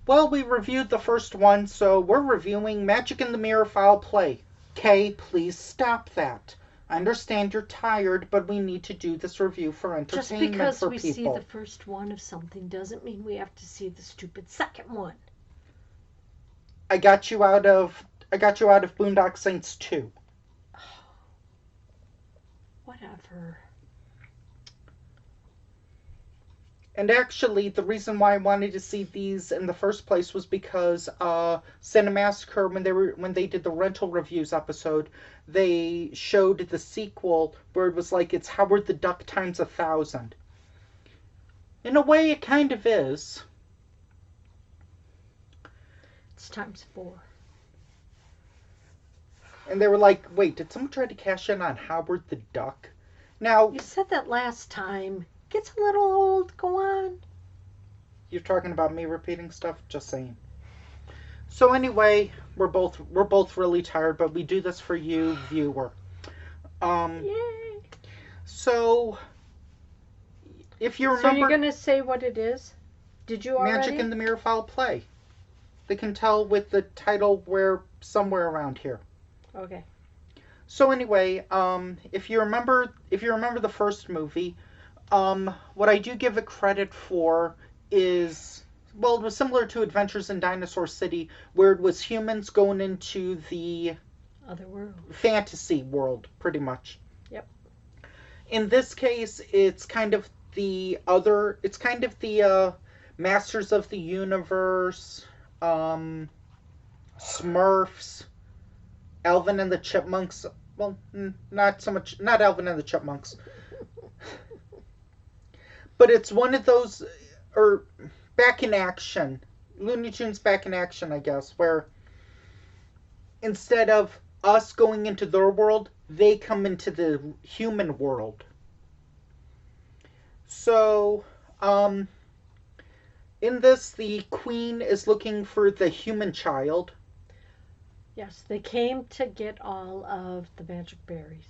Well, we reviewed the first one, so we're reviewing Magic in the Mirror Foul Play. Kay, please stop that. I understand you're tired, but we need to do this review for Just entertainment because for we people. see the first one of something doesn't mean we have to see the stupid second one. I got you out of Boondock Saints 2. Whatever. And actually, the reason why I wanted to see these in the first place was because Cinemassacre, when they did the rental reviews episode, they showed the sequel where it was like it's Howard the Duck times 1,000. In a way, it kind of is. It's times 4. And they were like, wait, did someone try to cash in on Howard the Duck? Now, You said that last time. Gets a little old. Go on. you're talking about me repeating stuff? Just saying. So anyway, we're both really tired, but we do this for you, viewer. Yay. So if you remember, So you're gonna say what it is? Did you already? Magic in the Mirror Foul Play. They can tell with the title somewhere around here. Okay. So anyway, if you remember the first movie, what I do give it credit for is, well, it was similar to Adventures in Dinosaur City, where it was humans going into the Other world. fantasy world, pretty much. Yep. In this case, it's kind of the Masters of the Universe, Smurfs, Alvin and the Chipmunks. Well, not Alvin and the Chipmunks. But it's one of those, or back in action, Looney Tunes back in action, I guess, where instead of us going into their world, they come into the human world. So, in this, the queen is looking for the human child. Yes, they came to get all of the magic berries.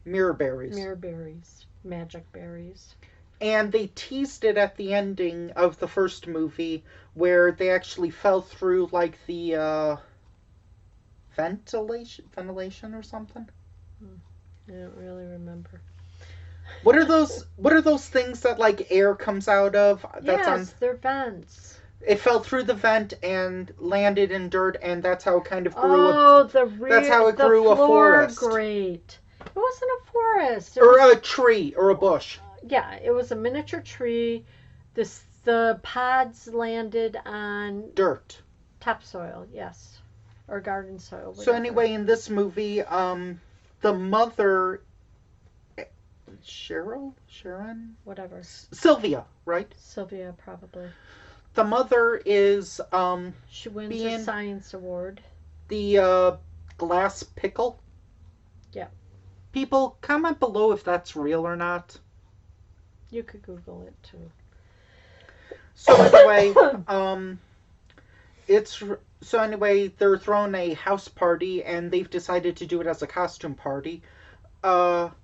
Mirror berries. Mirror berries. Magic berries. And they teased it at the ending of the first movie, where they actually fell through, like, the, ventilation or something? I don't really remember. What are those things that, like, air comes out of? Yes, they're vents. It fell through the vent and landed in dirt, and that's how it kind of grew. That's how it grew a forest. Grate. It wasn't a forest. Or a tree, or a bush. Yeah, it was a miniature tree. The pods landed on dirt. Topsoil, yes. Or garden soil. Whatever. So anyway, in this movie, the mother, Sharon? Whatever. Sylvia, right? Sylvia, probably. The mother is, she wins a science award. The, glass pickle. Yeah. People, comment below if that's real or not. You could Google it, too. So anyway, they're throwing a house party, and they've decided to do it as a costume party. Maggie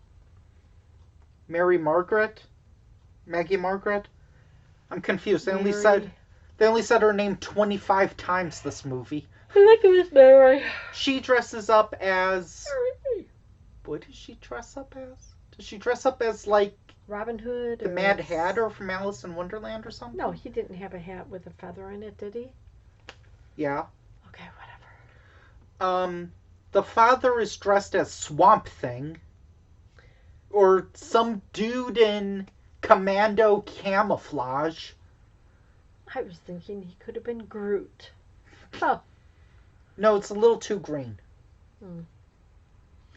Margaret? I'm confused. They only said her name 25 times this movie. I think it was Mary. She dresses up as... What does she dress up as? Does she dress up as, like... Robin Hood? The Mad Hatter from Alice in Wonderland or something? No, he didn't have a hat with a feather in it, did he? Yeah. Okay, whatever. The father is dressed as Swamp Thing. Or some dude in commando camouflage. I was thinking he could have been Groot. Oh. No, it's a little too green.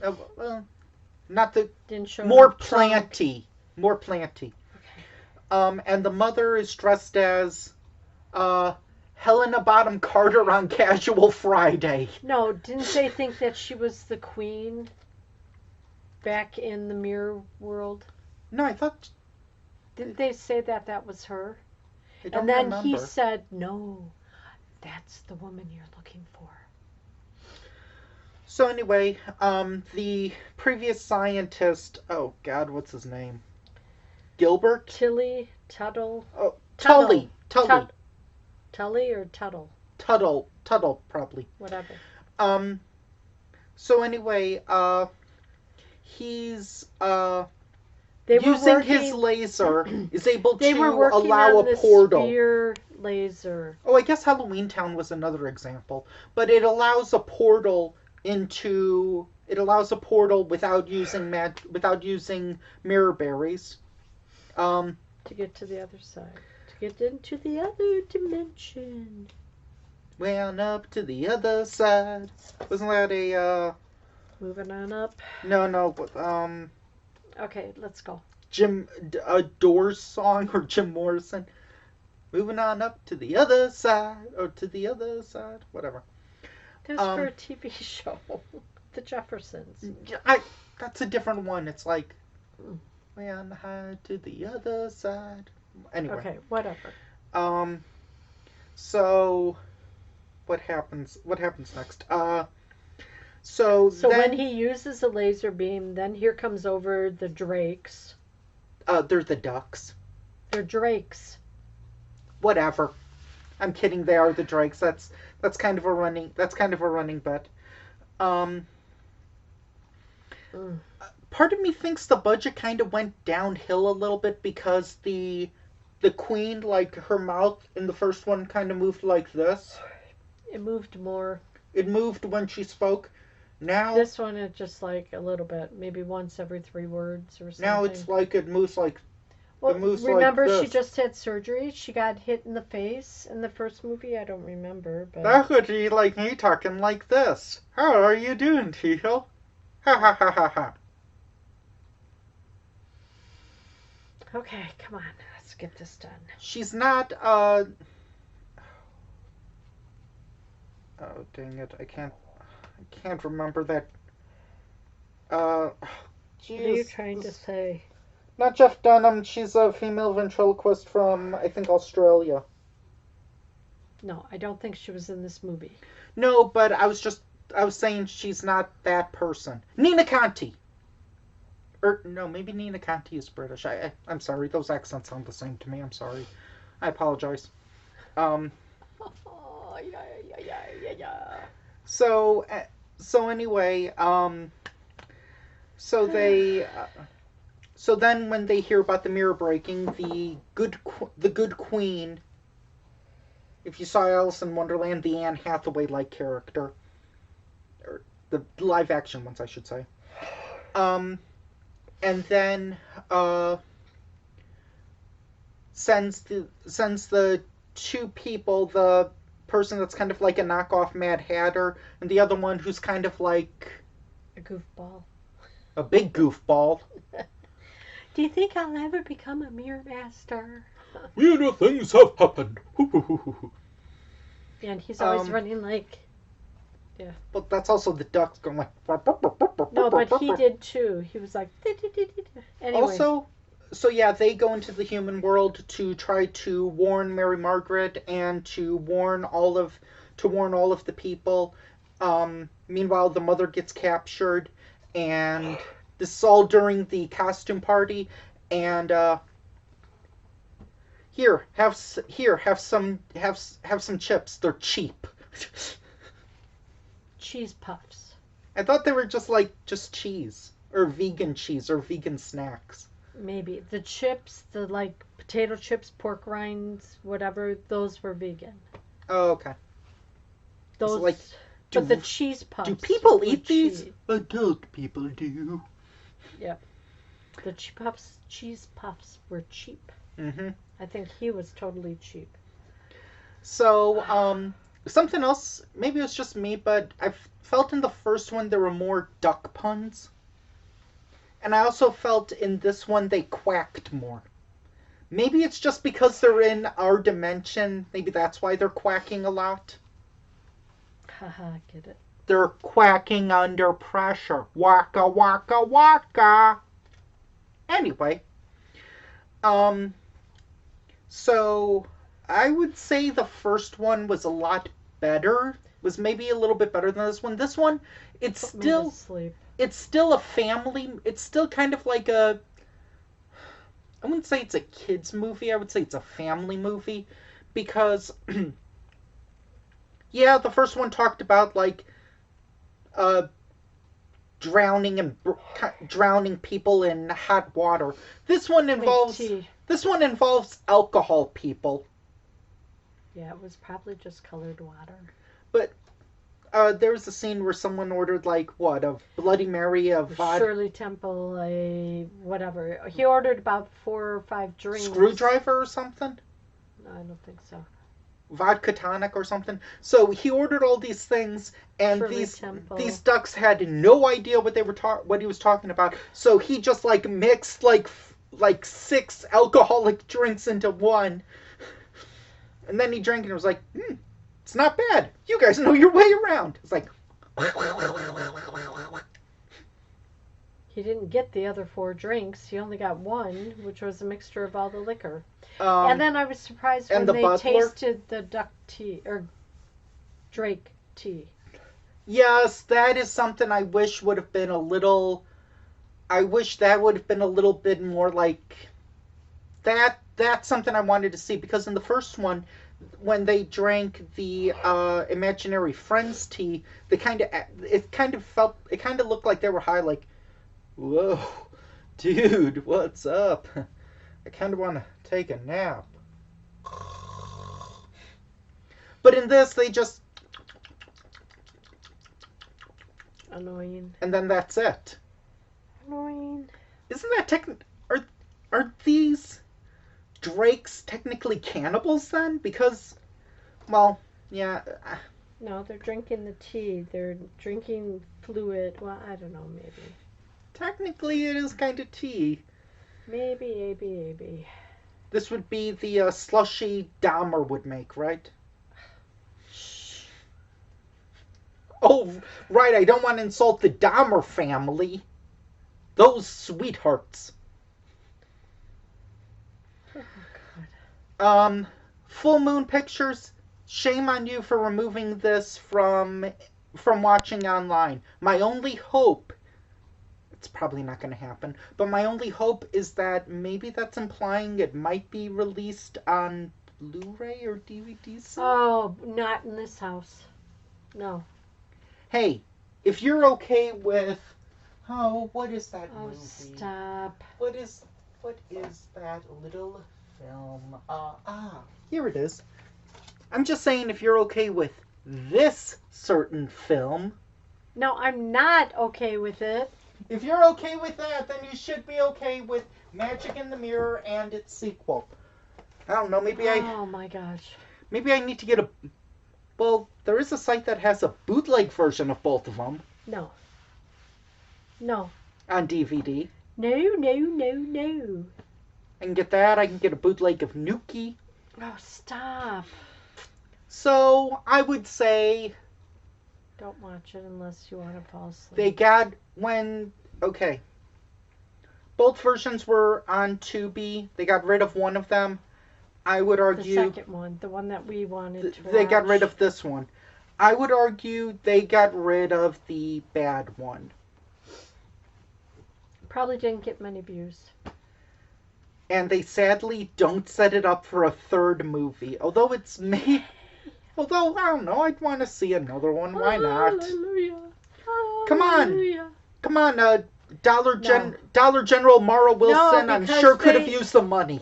Well, not the... Didn't show more planty. More planty. Okay. And the mother is dressed as Helena Bonham Carter on Casual Friday. No, didn't they think that she was the queen back in the mirror world? No, I thought... Didn't they say that was her? I don't and then remember. He said, no, that's the woman you're looking for. So anyway, the previous scientist... Oh, God, what's his name? Gilbert? Tilly, Tuttle. Oh, Tully. Tully or Tuttle? Tuttle, probably. Whatever. Um, so anyway, he's They were using his working. laser is able They were to working allow on a the portal. spear laser. Oh, I guess Halloween Town was another example, but it allows a portal into it allows a portal without using mirror berries. Um, To get to the other side. To get into the other dimension. went up to the other side. Wasn't that a Moving on up. no, Okay, let's go. A Doors song or Jim Morrison? Moving on up to the other side or to the other side, whatever. That's for a TV show. The Jeffersons. That's a different one. It's like went high to the other side. Anyway. Okay, whatever. So what happens next? So then, when he uses a laser beam, then here comes over the drakes. they're the ducks. They're drakes. Whatever. I'm kidding, they are the drakes. That's kind of a running bet. Part of me thinks the budget kind of went downhill a little bit because the queen, like, her mouth in the first one kind of moved like this. It moved more. It moved when she spoke. Now this one, it just like a little bit, maybe once every 3 words or something. Now it's like it moves like. Well, it moves remember like she just had surgery. She got hit in the face in the first movie. I don't remember, but that would be like me talking like this. How are you doing, Teal? Ha ha ha ha ha. Okay, come on, let's get this done. She's not. Oh dang it! I can't remember that. Geez, what are you trying to say? Not Jeff Dunham. She's a female ventriloquist from, I think, Australia. No, I don't think she was in this movie. No, but I was saying she's not that person. Nina Conti. Or no, maybe Nina Conti is British. I'm sorry. Those accents sound the same to me. I'm sorry. I apologize. Yeah. So anyway, so they. So then, when they hear about the mirror breaking, the good queen. If you saw Alice in Wonderland, the Anne Hathaway-like character, or the live-action ones, I should say. And then sends the 2 people, the person that's kind of like a knockoff Mad Hatter, and the other one who's kind of like a goofball, a big goofball. Do you think I'll ever become a mirror master? Weirder things have happened. And he's always running like, yeah. But that's also the ducks going like. No, but he did too. He was like. Anyway. Also, so yeah, they go into the human world to try to warn Mary Margaret and to warn all of the people. Meanwhile, the mother gets captured, and this is all during the costume party. And here, have some chips. They're cheap. Cheese puffs. I thought they were just cheese or vegan cheese or vegan snacks. Maybe the chips, the like potato chips, pork rinds, whatever, those were vegan. Oh, okay. Those, so, like, but the cheese puffs. Do people eat cheese. these? Adult people do. Yep. The cheese puffs were cheap. Mm-hmm. I think he was totally cheap. So, something else, maybe it was just me, but I felt in the first one there were more duck puns. And I also felt in this one they quacked more. Maybe it's just because they're in our dimension. Maybe that's why they're quacking a lot. Haha, get it. They're quacking under pressure. Waka, waka, waka. Anyway. So I would say the first one was a lot better. Was maybe a little bit better than this one. This one, it's still a family. It's still kind of like I wouldn't say it's a kids movie. I would say it's a family movie because Yeah, the first one talked about like uh drowning and drowning people in hot water. This one To make involves tea. this one involves alcohol people. Yeah, it was probably just colored water. But there was a scene where someone ordered like what, a Bloody Mary, a vodka, Shirley Temple, a whatever. He ordered about 4 or 5 drinks. screwdriver or something, No, I don't think so. vodka tonic or something. So he ordered all these things, and Shirley these Temple. ducks had no idea what he was talking about. So he just like mixed like 6 alcoholic drinks into one, and then he drank and it was like, it's not bad. You guys know your way around. It's like. He didn't get the other 4 drinks. He only got one, which was a mixture of all the liquor. And Um, then I was surprised and when the they butler. tasted the duck tea or Drake tea. Yes, that is something I wish would have been a little. I wish that would have been a little bit more like that. That's something I wanted to see because in the first one, when they drank the imaginary friends tea, they it kind of looked like they were high. Like, whoa, dude, what's up? I kind of want to take a nap. But in this, they just Annoying. and then that's it. Annoying. Isn't that are these drakes technically cannibals then? Because, well, yeah, No, they're drinking the tea. They're drinking fluid. Well, I don't know. Maybe. technically it is kind of tea. Maybe, maybe, maybe. This would be the slushy Dahmer would make, right? Oh, right, I don't want to insult the Dahmer family. Those sweethearts. Oh, Um, Full Moon Pictures, shame on you for removing this from watching online. My only hope, it's probably not going to happen, but my only hope is that maybe that's implying it might be released on Blu-ray or DVD soon. Oh, not in this house. No. Hey, if you're okay with, oh, what is that Oh, movie? stop. What is that little film? Here it is. I'm just saying if you're okay with this certain film, No, I'm not okay with it. if you're okay with that, then you should be okay with Magic in the Mirror and its sequel. I don't know, Oh my gosh. maybe I need to get a, well, there is a site that has a bootleg version of both of them No. No. on DVD. No, no, no, no. I can get that. I can get a bootleg of Nuki. Oh, stop. So I would say Don't watch it unless you want to fall asleep. they got okay. Both versions were on Tubi. They got rid of one of them. I would the argue second one, the one that we wanted to they got watch. rid of this one. I would argue they got rid of the bad one. Probably didn't get many views. And they sadly don't set it up for a third movie. Although although I don't know, I'd want to see another one. Why not? Hallelujah. Come on. Hallelujah. Come on, Dollar General Mara Wilson, I'm because sure could have they- used the money.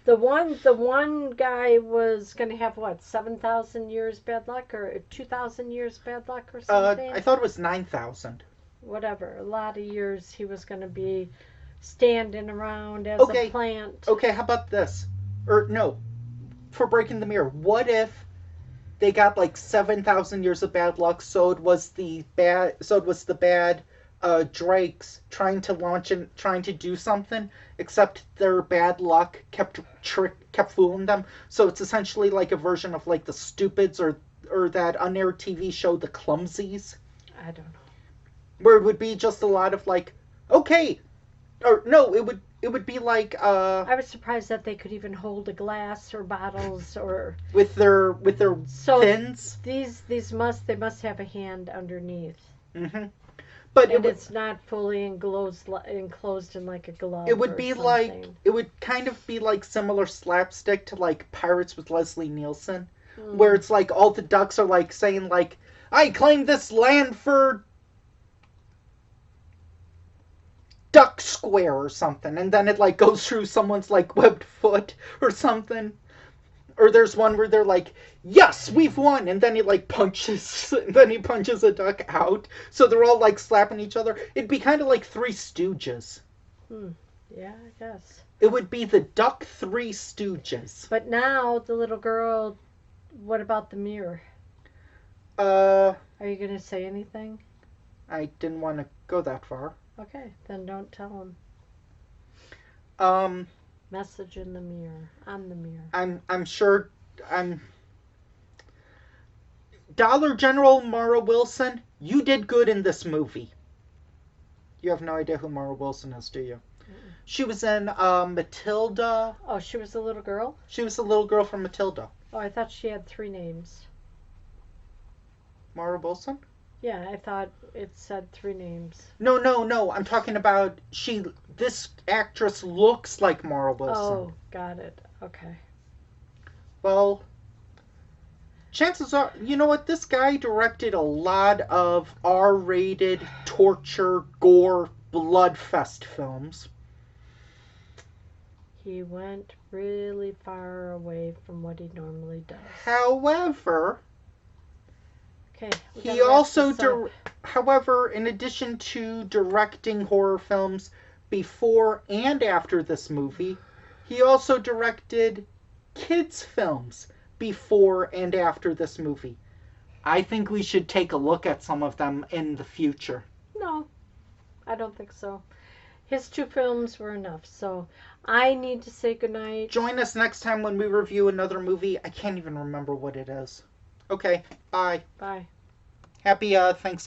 The one guy was gonna have what, 7,000 years bad luck or 2,000 years bad luck or something. I thought it was 9,000. Whatever, a lot of years he was gonna be standing around as Okay. a plant. Okay, how about this? Or no, for breaking the mirror. What if they got like 7,000 years of bad luck? So it was the bad Drakes trying to do something, except their bad luck kept fooling them. So it's essentially like a version of like the Stupids or that unaired TV show The Clumsies, I don't know. where it would be just a lot of like, okay, or no, it would be like I was surprised that they could even hold a glass or bottles or with their so fins. they must have a hand underneath. Hmm. But And it's not fully enclosed in like a glove. it would or be something. like it would kind of be like similar slapstick to like Pirates with Leslie Nielsen. where it's like all the ducks are like saying like, I claim this land for Duck Square or something, and then it like goes through someone's like webbed foot or something. Or there's one where they're like, yes, we've won, and then he like punches a duck out. So they're all like slapping each other. It'd be kind of like Three Stooges. Yeah, I guess. It would be the Duck Three Stooges. But now the little girl, what about the mirror? Uh, Are you going to say anything? I didn't want to go that far. Okay, then don't tell him. Um, Message in the mirror. On the mirror. I'm sure. Dollar General Mara Wilson, you did good in this movie. You have no idea who Mara Wilson is, do you? She was in Matilda. Oh, she was a little girl? She was the little girl from Matilda. Oh, I thought she had 3 names. Mara Wilson? Yeah, I thought it said 3 names. No. I'm talking about this actress looks like Mara Wilson. Oh, got it. Okay. Well, chances are, you know what? This guy directed a lot of R-rated torture, gore, bloodfest films. He went really far away from what he normally does. However, Okay. he also however, in addition to directing horror films before and after this movie, he also directed kids films before and after this movie. I think we should take a look at some of them in the future. No, I don't think so. His 2 films were enough, so I need to say goodnight. Join us next time when we review another movie. I can't even remember what it is. Okay, bye. Bye. Happy Thanksgiving.